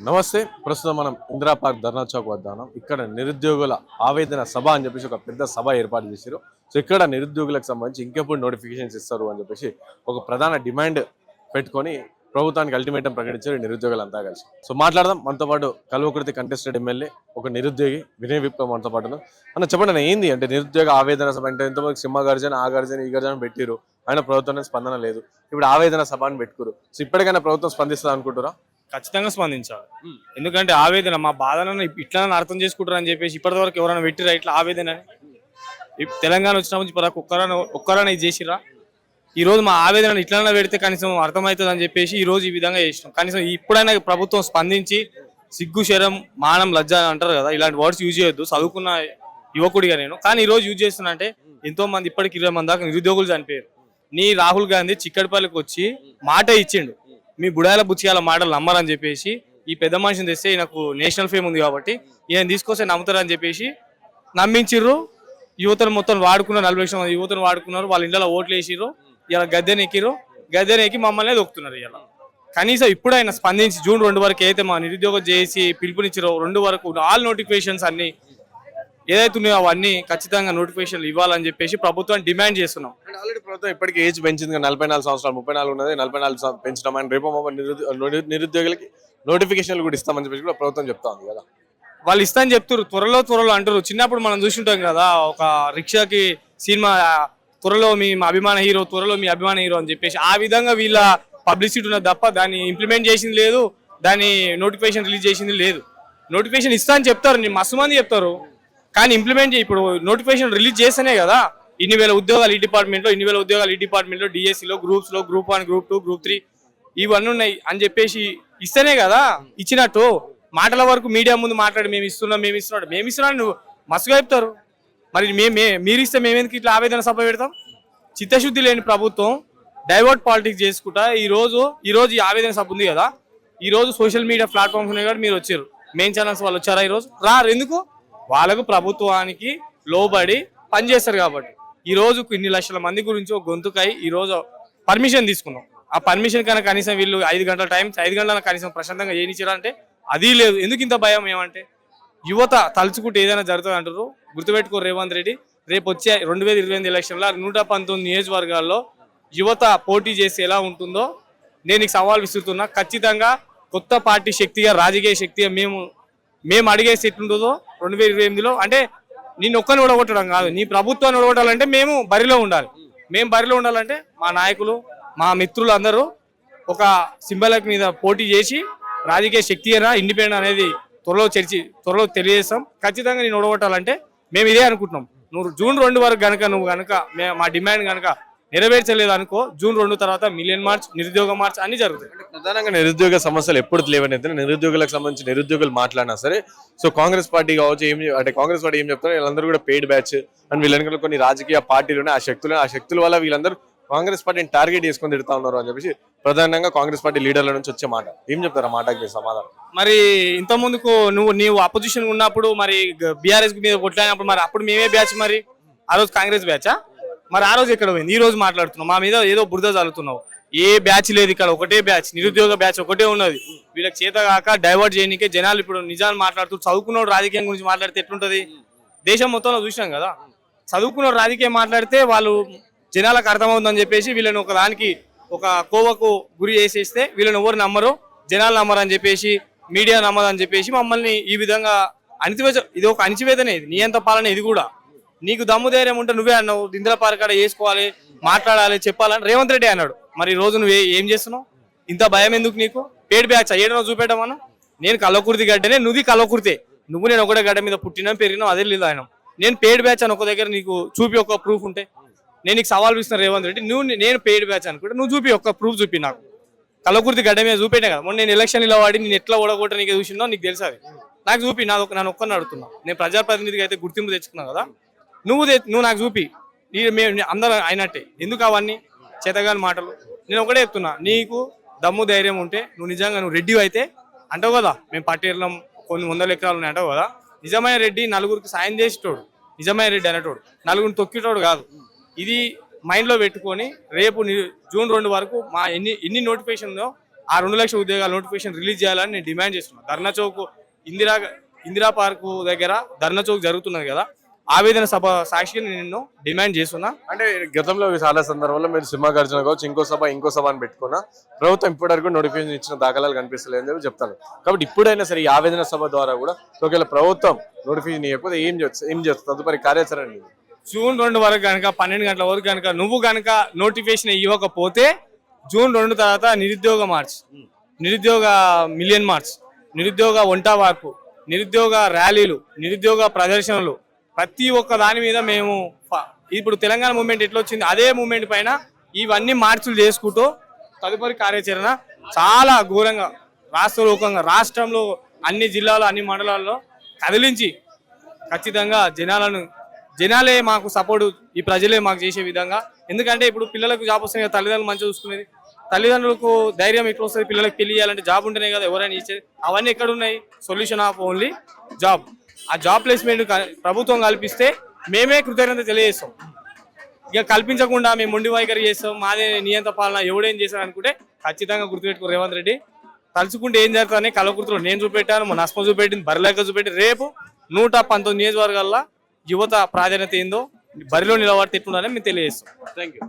నమస్తే. ప్రస్తుతం మనం ఇందిరా పార్క్ ధర్నా చౌక్ వద్ద ఉన్నాం. ఇక్కడ నిరుద్యోగుల ఆవేదన సభ అని చెప్పేసి ఒక పెద్ద సభ ఏర్పాటు చేశారు. సో ఇక్కడ నిరుద్యోగులకు సంబంధించి ఇంకెప్పుడు నోటిఫికేషన్స్ ఇస్తారు అని చెప్పేసి ఒక ప్రధాన డిమాండ్ పెట్టుకొని ప్రభుత్వానికి అల్టిమేటం ప్రకటించారు నిరుద్యోగులంతా కలిసి. సో మాట్లాడదాం. మనతో పాటు కల్వకుర్తి కంటెస్టెడ్ ఎమ్మెల్యే ఒక నిరుద్యోగి వినయ్ విప్లవ్ మనతో పాటు అన్న చెప్పండి అన్న, ఏంది అంటే నిరుద్యోగ ఆవేదన సభ అంటే ఎంతమంది సింహ గర్జన ఆ గర్జన ఈ గర్జన పెట్టిరు, ఆయన ప్రభుత్వం స్పందన లేదు. ఇప్పుడు ఆవేదన సభ అని పెట్టుకురు. సో ఇప్పటికైనా ప్రభుత్వం స్పందిస్తుంది అనుకుంటారా? ఖచ్చితంగా స్పందించాలి. ఎందుకంటే ఆవేదన మా బాధలను ఇట్లా అర్థం చేసుకుంటారు అని చెప్పేసి ఇప్పటి వరకు ఎవరైనా పెట్టిరా ఇట్లా ఆవేదన? తెలంగాణ వచ్చిన నుంచి ఇప్పటివరకు ఒక్కరైనా ఇది చేసిరా? ఈ రోజు మా ఆవేదన ఇట్లైనా పెడితే కనీసం అర్థమవుతుంది అని చెప్పేసి ఈ రోజు ఈ విధంగా చేసినాం. కనీసం ఇప్పుడైనా ప్రభుత్వం స్పందించి సిగ్గు శరం మానం లజ్జ అంటారు కదా, ఇలాంటి వర్డ్స్ యూజ్ చేయొద్దు. చదువుకున్న యువకుడిగా నేను కానీ ఈ రోజు యూజ్ చేస్తున్నా అంటే ఎంతో మంది ఇప్పటికి 20 మంది దాకా నిరుద్యోగులు చనిపోయారు. నీ రాహుల్ గాంధీ చిక్కడిపల్లికి వచ్చి మాట ఇచ్చిండు, మీ బుడాల బుచ్చియాల మాటలు నమ్మరని చెప్పేసి ఈ పెద్ద మనిషిని తెస్తే నాకు నేషనల్ ఫేమ్ ఉంది కాబట్టి ఈయన తీసుకొస్తే నమ్ముతారని చెప్పేసి నమ్మించిర్రు. యువతను మొత్తం వాడుకున్నారు, 40 లక్షల మంది యువతను వాడుకున్నారు. వాళ్ళ ఇంట్లో ఓట్లు వేసిర్రు, ఇలా గద్దెనెక్కిరు, గద్దెనెక్కి మమ్మల్ని దొక్కుతున్నారు. ఇలా కనీసం ఇప్పుడైనా స్పందించి జూన్ 2 వరకు అయితే మా నిరుద్యోగం చేసి పిలుపునిచ్చారో 2 వరకు ఆల్ నోటిఫికేషన్స్ అన్ని ఏదైతే ఉన్నాయో అవన్నీ ఖచ్చితంగా నోటిఫికేషన్లు ఇవ్వాలని చెప్పేసి ప్రభుత్వాన్ని డిమాండ్ చేస్తున్నాం. ఆల్రెడీ ప్రభుత్వం ఇప్పటికీ ఏజ్ పెంచింది, 44 సంవత్సరాలు 34 ఉన్నది, 44 పెంచడం అని రేపు నిరుద్యోగులకి నోటిఫికేషన్లు కూడా ఇస్తామని చెప్పేసి కూడా ప్రభుత్వం చెప్తా ఉంది కదా. వాళ్ళు ఇస్తామని చెప్తారు, త్వరలో అంటారు. చిన్నప్పుడు మనం చూసింటాం కదా, ఒక రిక్షాకి సినిమా త్వరలో మీ అభిమాన హీరో, త్వరలో మీ అభిమాన హీరో అని చెప్పేసి ఆ విధంగా వీళ్ళ పబ్లిసిటీ ఉన్నది తప్ప దాన్ని ఇంప్లిమెంట్ చేసింది లేదు, దాన్ని నోటిఫికేషన్ రిలీజ్ చేసింది లేదు. నోటిఫికేషన్ ఇస్తా అని చెప్తారు, మస్తు మంది చెప్తారు, కానీ ఇంప్లిమెంట్ ఇప్పుడు నోటిఫికేషన్ రిలీజ్ చేస్తేనే కదా ఇన్ని వేల ఉద్యోగాలు ఈ డిపార్ట్మెంట్లో, ఇన్ని వేల ఉద్యోగాలు ఈ డిపార్ట్మెంట్లో, డిఎస్సిలో, గ్రూప్స్లో, గ్రూప్ 1, గ్రూప్ 2, గ్రూప్ 3 ఇవన్నీ ఉన్నాయి అని చెప్పేసి ఇస్తేనే కదా ఇచ్చినట్టు. మాటల వరకు మీడియా ముందు మాట్లాడి మేము ఇస్తున్నాం నువ్వు మస్తుగా చెప్తారు. మరి మీరు ఇస్తే మేమెందుకు ఇట్లా ఆవేదన సభ పెడతాం? చిత్తశుద్ధి లేని ప్రభుత్వం డైవర్ట్ పాలిటిక్స్ చేసుకుంటా ఈ రోజు ఈ ఆవేదన సభ ఉంది కదా, ఈ రోజు సోషల్ మీడియా ప్లాట్ఫామ్స్ ఉన్నాయి కాబట్టి మీరు వచ్చారు, మెయిన్ ఛానల్స్ వాళ్ళు వచ్చారా? ఈ రోజు రారు. ఎందుకు? వాళ్ళకు ప్రభుత్వానికి లోబడి పనిచేస్తారు కాబట్టి. ఈ రోజు ఇన్ని లక్షల మంది గురించి ఒక గొంతుకై ఈ రోజు పర్మిషన్ తీసుకున్నాం. ఆ పర్మిషన్ కన్నా కనీసం వీళ్ళు 5 గంటల టైం, 5 గంటల కనీసం ప్రశాంతంగా ఏనిచ్చారంటే అది లేదు. ఎందుకు ఇంత భయం? ఏమంటే యువత తలుచుకుంటే ఏదైనా జరుగుతుంది అంటారు. గుర్తుపెట్టుకో రేవంత్ రెడ్డి, రేపు వచ్చే 2028 ఎలక్షన్ల 119 నియోజకవర్గాల్లో యువత పోటీ చేసి ఎలా ఉంటుందో నేను నీకు సవాల్ విసురుతున్నా. ఖచ్చితంగా కొత్త పార్టీ శక్తిగా, రాజకీయ శక్తిగా మేము అడిగేసి ఎట్లుంటుందో 2028లో. అంటే నిన్ను ఒక్కరిని ఓడగొట్టడం కాదు, నీ ప్రభుత్వాన్ని ఓడగొట్టాలంటే మేము బరిలో ఉండాలి. మేము బరిలో ఉండాలంటే మా నాయకులు, మా మిత్రులు అందరూ ఒక సింబలిక్ మీద పోటీ చేసి రాజకీయ శక్తి అయినా ఇండిపెండెంట్ అనేది త్వరలో తెలియజేస్తాం. ఖచ్చితంగా నేను ఓడగొట్టాలంటే మేము ఇదే అనుకుంటున్నాం. నువ్వు జూన్ 2 వరకు కనుక మా డిమాండ్ కనుక నెరవేర్చలేదు అనుకో, జూన్ 2 తర్వాత మిలియన్ మార్చ్, నిరుద్యోగ మార్చ్ అన్ని జరుగుతాయి. ప్రధానంగా నిరుద్యోగ సమస్యలు ఎప్పుడు లేవనైతే నిరుద్యోగులకు సంబంధించి నిరుద్యోగులు మాట్లాడినా సరే, సో కాంగ్రెస్ పార్టీ కావచ్చు, అంటే కాంగ్రెస్ పార్టీ ఏం చెప్తారు, వీళ్ళందరూ కూడా పెయిడ్ బ్యాచ్ అండ్ వీళ్ళందరూ కొన్ని రాజకీయ పార్టీలు ఉన్నాయి, ఆ శక్తుల వల్ల వీళ్ళందరూ కాంగ్రెస్ పార్టీని టార్గెట్ చేసుకొని తిడతా ఉన్నారు అని చెప్పేసి ప్రధానంగా కాంగ్రెస్ పార్టీ లీడర్ల నుంచి వచ్చే మాట. ఏం చెప్తారు ఆ మాటకి మీరు సమాధానం? మరి ఇంత ముందుకు నీవు అపోజిషన్ ఉన్నప్పుడు మరి బీఆర్ఎస్ మీద కొట్లాడినప్పుడు మరి అప్పుడు మేమే బ్యాచ్, మరి ఆ రోజు కాంగ్రెస్ బ్యాచా? మరి ఆ రోజు ఎక్కడ పోయింది? ఈ రోజు మాట్లాడుతున్నావు, మా మీద ఏదో బురద చల్లుతున్నావు. ఏ బ్యాచ్ లేదు ఇక్కడ, ఒకటే బ్యాచ్, నిరుద్యోగ బ్యాచ్ ఒకటే ఉన్నది. వీళ్ళకి చేత కాక డైవర్ట్ చేయడానికే జనాలు ఇప్పుడు నిజాలు మాట్లాడుతూ, చదువుకున్నోడు రాజకీయం గురించి మాట్లాడితే ఎట్లుంటది? దేశం మొత్తంలో చూసినాం కదా, చదువుకున్నోడు రాజకీయం మాట్లాడితే వాళ్ళు జనాలకు అర్థమవుతుందని చెప్పేసి వీళ్ళని ఒక కోవకు గురి చేసేస్తే వీళ్ళని ఎవరు నమ్మరు, జనాలు నమ్మరు అని చెప్పేసి, మీడియా నమ్మదని చెప్పేసి మమ్మల్ని ఈ విధంగా ఇది ఒక అణిచివేదనే. ఇది నీ అంత పాలన ఇది కూడా. నీకు దమ్ము ధైర్యం ఉంటే నువ్వే అన్నావు, ఇందిరా పార్క్ కాడ వేసుకోవాలి, మాట్లాడాలి, చెప్పాలని రేవంత్ రెడ్డి అన్నాడు. మరి ఈ రోజు నువ్వు ఏం చేస్తున్నావు? ఇంత భయం ఎందుకు నీకు? పేడ్ బ్యాచ్ ఏడనో చూపెట్టమన్నా. నేను కల్లకుర్తి గడ్డనే, నువ్వు కల్లకుర్తే, నేను ఒకటే గడ్డ మీద పుట్టినా పెరిగినా అదే లేదు ఆయన. నేను పేడ్ బ్యాచ్ అని ఒక దగ్గర నీకు చూపి ఒక ప్రూఫ్ ఉంటే, నేను నీకు సవాల్ ఇస్తున్నా రేవంత్ రెడ్డి, నేను పేడ్ బ్యాచ్ అనుకుంటే నువ్వు చూపి ఒక ప్రూఫ్ చూపి. నాకు కల్లకుర్తి గడ్డ మీద చూపెట్టే కదా మొన్న నేను ఎలక్షన్ ఇలా వాడి నేను ఎట్లా ఓడగొట్ట నీకు చూసినా నీకు తెలుసు. అది నాకు చూపి, నన్ను ఒక్కరిని అడుగుతున్నా. నేను ప్రజాప్రతినిధిగా అయితే గుర్తింపు తెచ్చుకున్నావు కదా, నువ్వు నాకు చూపి. అందరూ అయినట్టే. ఎందుకు అవన్నీ చేతగాని మాటలు? నేను ఒకటే చెప్తున్నా, నీకు దమ్ము ధైర్యం ఉంటే నువ్వు రెడ్డి అయితే అంటావు కదా, మేము పట్టేళ్ళం కొన్ని 100 ఎకరాలు ఉన్నాయి అంటావు కదా. నిజమైన రెడ్డి నలుగురికి సాయం చేసేటోడు, నిజమైన రెడ్డి అనేటోడు, నలుగురిని తొక్కేటోడు కాదు. ఇది మైండ్లో పెట్టుకొని రేపు జూన్ 2 వరకు మా ఎన్ని నోటిఫికేషన్ ఉందో ఆ 2 లక్షల ఉద్యోగాల నోటిఫికేషన్ రిలీజ్ చేయాలని నేను డిమాండ్ చేస్తున్నాను. ధర్నా చౌక్ ఇందిరా పార్కు దగ్గర ధర్నా చౌక్ జరుగుతున్నది కదా, ఆవేదన సభ సాక్షిగా నేను డిమాండ్ చేస్తున్నా. అంటే గతంలో చాలా సందర్భంలో మీరు సింహాగర్జున కావచ్చు ఇంకో సభ అని పెట్టుకున్నా ప్రభుత్వం ఇప్పటివరకు నోటిఫికేషన్ ఇచ్చిన దాఖలాలు కనిపిస్తలేదు అని చెప్పి చెప్తాను. కాబట్టి ఇప్పుడైనా సరే ఈ ఆవేదన సభ ద్వారా కూడా ఒకవేళ ప్రభుత్వం నోటిఫికేషన్ ఇవ్వకపోతే ఏం చేస్తుంది తదుపరి కార్యాచరణ ఏంటి? జూన్ 2 వరకు కనుక 12 గంటల వరకు కనుక నువ్వు కనుక నోటిఫికేషన్ ఇవ్వకపోతే జూన్ 2 తర్వాత నిరుద్యోగ మార్చ్, నిరుద్యోగ మిలియన్ మార్చ్, నిరుద్యోగ వంట వార్పు, నిరుద్యోగ ర్యాలీలు, నిరుద్యోగ ప్రదర్శనలు, ప్రతి ఒక్క దాని మీద మేము ఇప్పుడు తెలంగాణ మూవ్మెంట్ ఎట్లా వచ్చింది అదే మూవ్మెంట్ పైన ఇవన్నీ మార్పులు చేసుకుంటూ తదుపరి కార్యాచరణ చాలా ఘోరంగా రాష్ట్రలోకంగా రాష్ట్రంలో అన్ని జిల్లాలు అన్ని మండలాల్లో కదిలించి ఖచ్చితంగా జనాలే మాకు సపోర్ట్, ఈ ప్రజలే మాకు చేసే విధంగా. ఎందుకంటే ఇప్పుడు పిల్లలకు జాబ్ వస్తుంది కదా, తల్లిదండ్రులు మంచిగా చూసుకునేది, తల్లిదండ్రులకు ధైర్యం ఎట్లా వస్తుంది, పిల్లలకు పెళ్లి చేయాలంటే జాబ్ ఉంటేనే కదా ఎవరైనా ఇచ్చేది. అవన్నీ ఎక్కడ ఉన్నాయి? Solution of only job. ఆ జాబ్ ప్లేస్మెంట్ ప్రభుత్వం కల్పిస్తే మేమే కృతజ్ఞత తెలియజేస్తాం. ఇక కల్పించకుండా మేము మొండి వైఖరి చేస్తాం, మాదే నియంత పాలన, ఎవడేం చేశారు అనుకుంటే ఖచ్చితంగా గుర్తుపెట్టుకో రేవంత్ రెడ్డి. తలుచుకుంటే ఏం జరుగుతుందని కలవకుర్తులు నేను చూపెట్టాను, మా నస్మ చూపెట్టింది, బరిలేక చూపెట్టి రేపు 119 నియోజకవర్గాల్లో యువత ప్రాధాన్యత ఏందో బరిలో నిలబడితే ఎట్లుండాలని మేము తెలియజేస్తాం. Thank you.